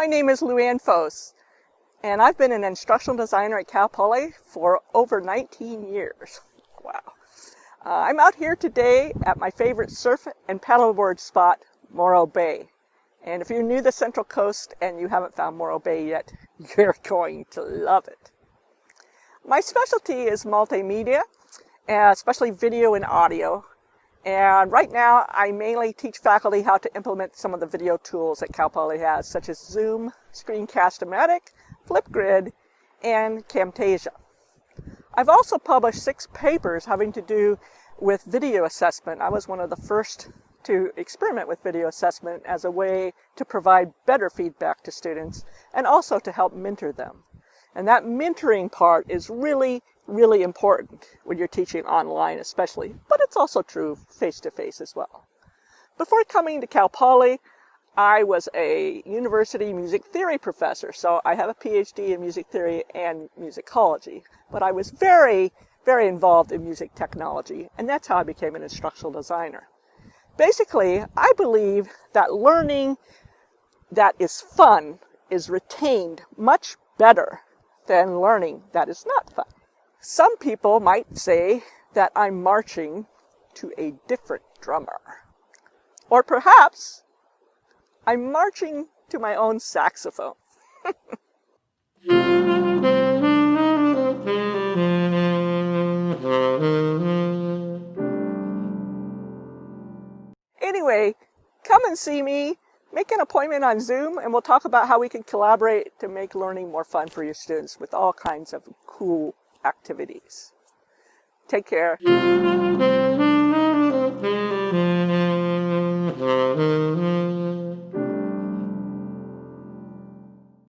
My name is Luanne Fose, and I've been an instructional designer at Cal Poly for over 19 years. Wow. I'm out here today at my favorite surf and paddleboard spot, Morro Bay. And if you're new to the Central Coast and you haven't found Morro Bay yet, you're going to love it. My specialty is multimedia, especially video and audio. And right now, I mainly teach faculty how to implement some of the video tools that Cal Poly has, such as Zoom, Screencast-O-Matic, Flipgrid, and Camtasia. I've also published 6 papers having to do with video assessment. I was one of the first to experiment with video assessment as a way to provide better feedback to students and also to help mentor them. And that mentoring part is really important when you're teaching online especially, but it's also true face-to-face as well. Before coming to Cal Poly, I was a university music theory professor, so I have a PhD in music theory and musicology, but I was very involved in music technology, and that's how I became an instructional designer. Basically, I believe that learning that is fun is retained much better than learning that is not fun. Some people might say that I'm marching to a different drummer. Or perhaps I'm marching to my own saxophone. Anyway, come and see me. Make an appointment on Zoom, and we'll talk about how we can collaborate to make learning more fun for your students with all kinds of cool activities. Take care.